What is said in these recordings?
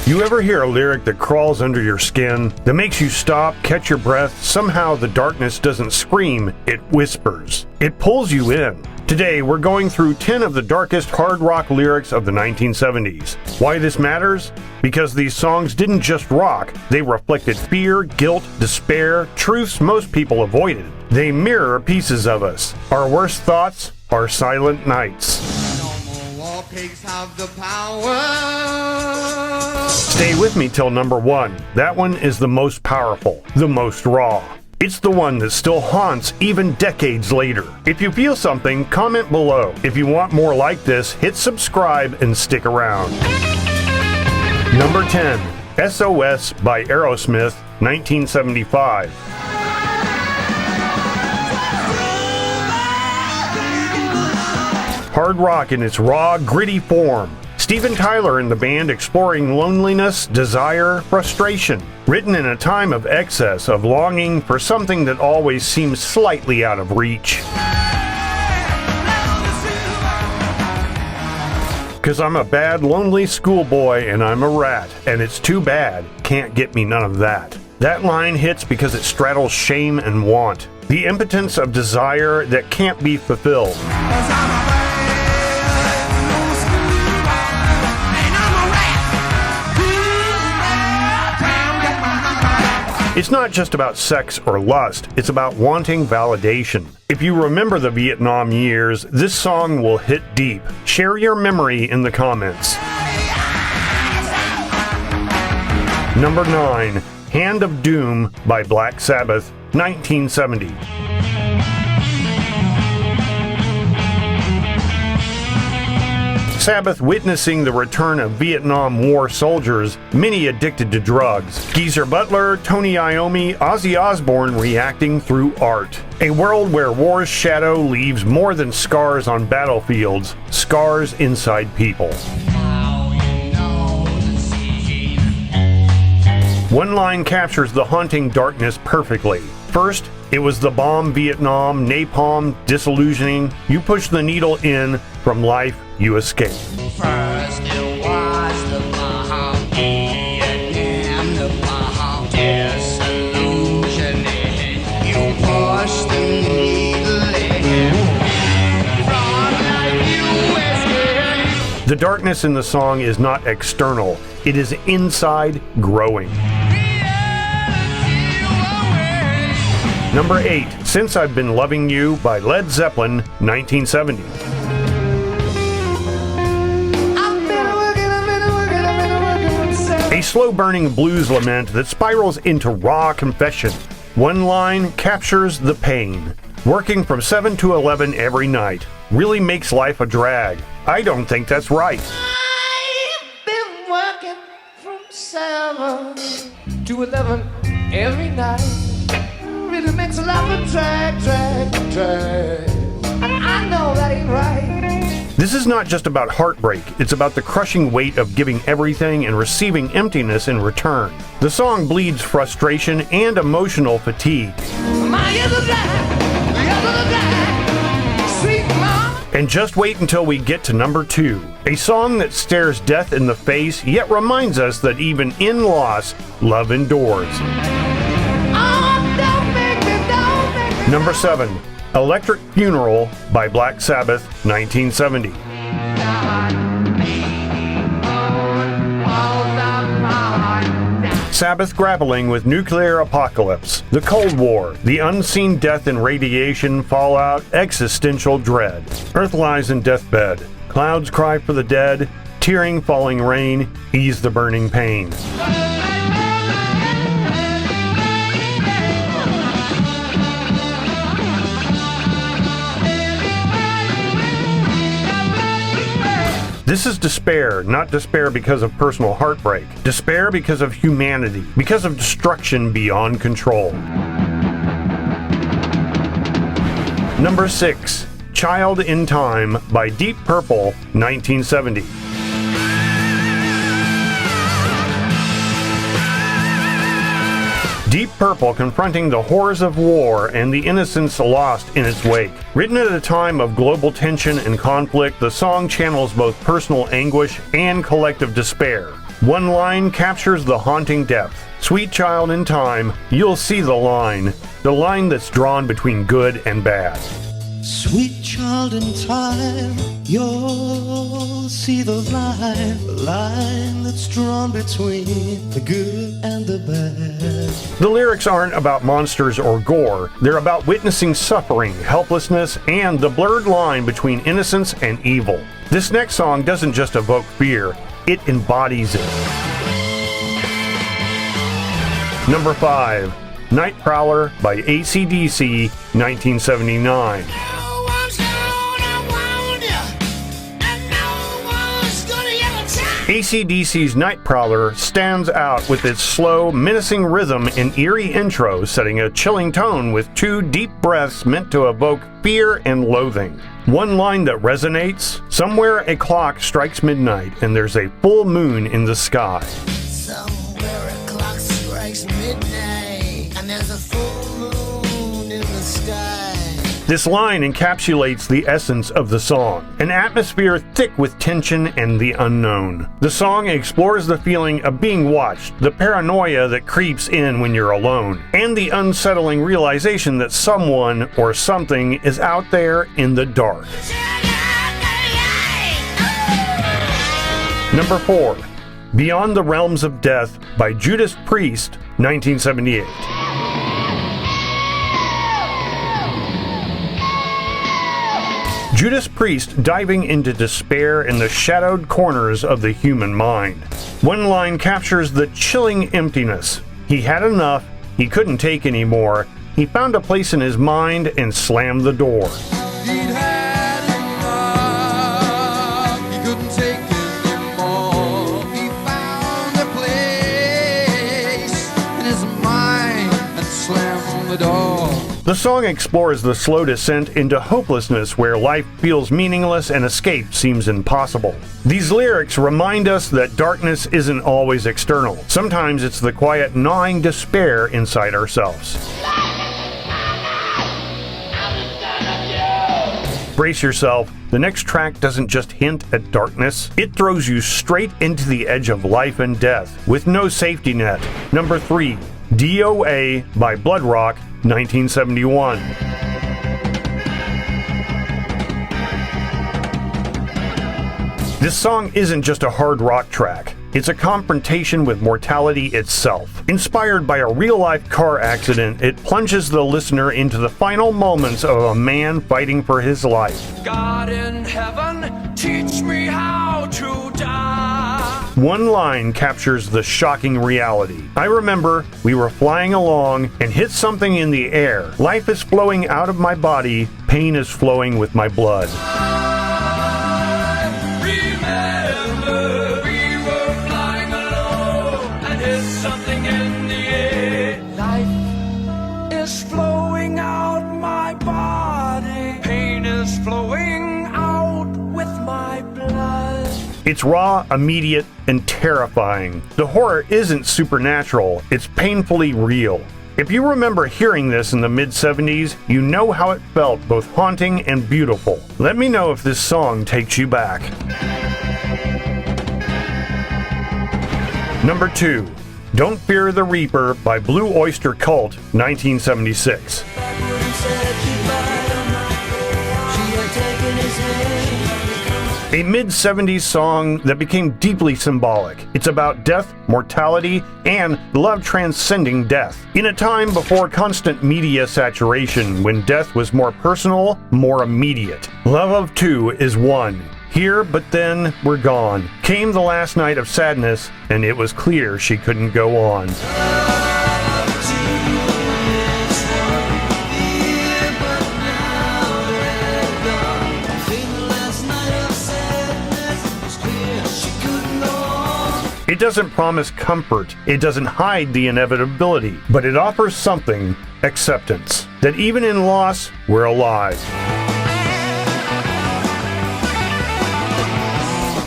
You ever hear a lyric that crawls under your skin, that makes you stop, catch your breath? Somehow the darkness doesn't scream, it whispers. It pulls you in. Today, we're going through 10 of the darkest hard rock lyrics of the 1970s. Why this matters? Because these songs didn't just rock, they reflected fear, guilt, despair, truths most people avoided. They mirror pieces of us, our worst thoughts, our silent nights. Pigs have the power. Stay with me till number 1. That one is the most powerful, the most raw. It's the one that still haunts even decades later. If you feel something, comment below. If you want more like this, hit subscribe and stick around. Number 10, S.O.S. by Aerosmith, 1975. Hard rock in its raw, gritty form. Steven Tyler and the band exploring loneliness, desire, frustration. Written in a time of excess, of longing for something that always seems slightly out of reach. 'Cause I'm a bad, lonely schoolboy and I'm a rat, and it's too bad, can't get me none of that. That line hits because it straddles shame and want. The impotence of desire that can't be fulfilled. It's not just about sex or lust, it's about wanting validation. If you remember the Vietnam years, this song will hit deep. Share your memory in the comments. Number 9, Hand of Doom by Black Sabbath, 1970. Sabbath witnessing the return of Vietnam War soldiers, many addicted to drugs. Geezer Butler, Tony Iommi, Ozzy Osbourne reacting through art. A world where war's shadow leaves more than scars on battlefields, scars inside people. One line captures the haunting darkness perfectly. First, it was the bomb Vietnam, napalm, disillusioning. You push the needle in, from life you escape. First it was the bomb, Vietnam, the bomb, disillusioning. You push the needle in, from life you escape. The darkness in the song is not external, it is inside, growing. Number 8, Since I've Been Loving You by Led Zeppelin, 1970. A slow-burning blues lament that spirals into raw confession. One line captures the pain. Working from 7 to 11 every night really makes life a drag. I don't think that's right. I've been working from 7 to 11 every night. Really makes a life a drag. And I know that ain't right. This is not just about heartbreak, it's about the crushing weight of giving everything and receiving emptiness in return. The song bleeds frustration and emotional fatigue. And just wait until we get to number 2, a song that stares death in the face yet reminds us that even in loss, love endures. Number 7, Electric Funeral by Black Sabbath, 1970. Sabbath grappling with nuclear apocalypse, the Cold War, the unseen death and radiation fallout, existential dread. Earth lies in deathbed, clouds cry for the dead, tearing falling rain, ease the burning pain. This is despair, not despair because of personal heartbreak. Despair because of humanity, because of destruction beyond control. Number 6, Child in Time by Deep Purple, 1970. Deep Purple confronting the horrors of war and the innocents lost in its wake. Written at a time of global tension and conflict, the song channels both personal anguish and collective despair. One line captures the haunting depth. Sweet child in time, you'll see the line that's drawn between good and bad. Sweet child in time, you'll see the line that's drawn between the good and the bad. The lyrics aren't about monsters or gore. They're about witnessing suffering, helplessness, and the blurred line between innocence and evil. This next song doesn't just evoke fear, it embodies it. Number 5, Night Prowler by AC/DC, 1979. AC/DC's Night Prowler stands out with its slow, menacing rhythm and eerie intro, setting a chilling tone with 2 deep breaths meant to evoke fear and loathing. One line that resonates: somewhere a clock strikes midnight and there's a full moon in the sky. Somewhere a clock strikes midnight and there's a full moon in the sky. This line encapsulates the essence of the song, an atmosphere thick with tension and the unknown. The song explores the feeling of being watched, the paranoia that creeps in when you're alone, and the unsettling realization that someone or something is out there in the dark. Number 4, Beyond the Realms of Death by Judas Priest, 1978. Judas Priest diving into despair in the shadowed corners of the human mind. One line captures the chilling emptiness. He had enough, he couldn't take any more. He found a place in his mind and slammed the door. He'd had enough, he couldn't take anymore. He found a place in his mind and slammed the door. The song explores the slow descent into hopelessness where life feels meaningless and escape seems impossible. These lyrics remind us that darkness isn't always external. Sometimes it's the quiet, gnawing despair inside ourselves. Brace yourself. The next track doesn't just hint at darkness, it throws you straight into the edge of life and death with no safety net. Number 3, D.O.A. by Blood Rock, 1971. This song isn't just a hard rock track. It's a confrontation with mortality itself. Inspired by a real-life car accident, it plunges the listener into the final moments of a man fighting for his life. God in heaven, teach me how to die. One line captures the shocking reality. I remember we were flying along and hit something in the air. Life is flowing out of my body, pain is flowing with my blood. Remember, we were flying alone and hit something in the air. Life is flowing out my body. Pain is flowing out with my blood. It's raw, immediate, and terrifying. The horror isn't supernatural, it's painfully real. If you remember hearing this in the mid-70s, you know how it felt, both haunting and beautiful. Let me know if this song takes you back. Number 2, Don't Fear the Reaper by Blue Oyster Cult, 1976. A mid-70s song that became deeply symbolic. It's about death, mortality, and love transcending death. In a time before constant media saturation, when death was more personal, more immediate. Love of two is one. Here, but then, we're gone. Came the last night of sadness, and it was clear she couldn't go on. It doesn't promise comfort, it doesn't hide the inevitability, but it offers something, acceptance, that even in loss, we're alive.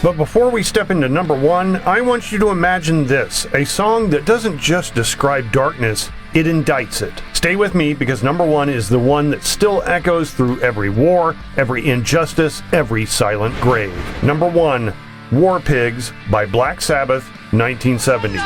But before we step into number 1, I want you to imagine this, a song that doesn't just describe darkness, it indicts it. Stay with me because number 1 is the one that still echoes through every war, every injustice, every silent grave. Number 1, War Pigs by Black Sabbath, 1970.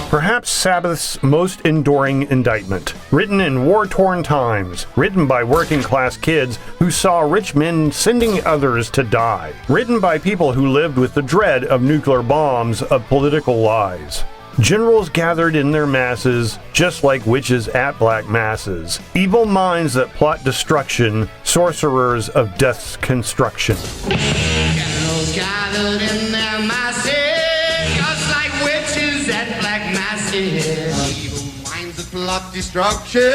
Perhaps Sabbath's most enduring indictment. Written in war-torn times. Written by working-class kids who saw rich men sending others to die. Written by people who lived with the dread of nuclear bombs, of political lies. Generals gathered in their masses, just like witches at black masses. Evil minds that plot destruction, sorcerers of death's construction. Generals gathered in their masses, just like witches at black masses. Evil minds that plot destruction,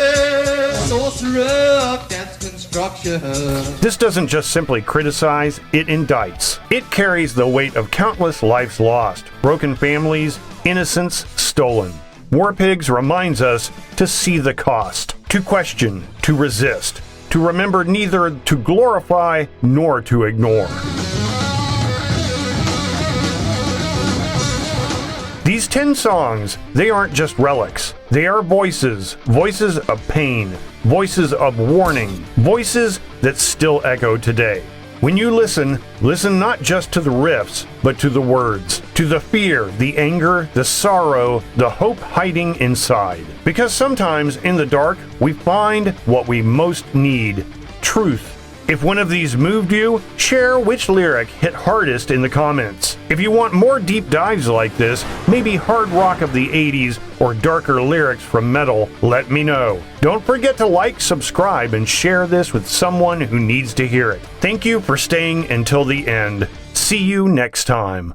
sorcerer of death's construction. This doesn't just simply criticize, it indicts. It carries the weight of countless lives lost, broken families, innocence stolen. War Pigs reminds us to see the cost, to question, to resist, to remember neither to glorify nor to ignore. These 10 songs, they aren't just relics. They are voices, voices of pain, voices of warning, voices that still echo today. When you listen, listen not just to the riffs, but to the words, to the fear, the anger, the sorrow, the hope hiding inside. Because sometimes in the dark, we find what we most need, truth. If one of these moved you, share which lyric hit hardest in the comments. If you want more deep dives like this, maybe hard rock of the 80s or darker lyrics from metal, let me know. Don't forget to like, subscribe, and share this with someone who needs to hear it. Thank you for staying until the end. See you next time.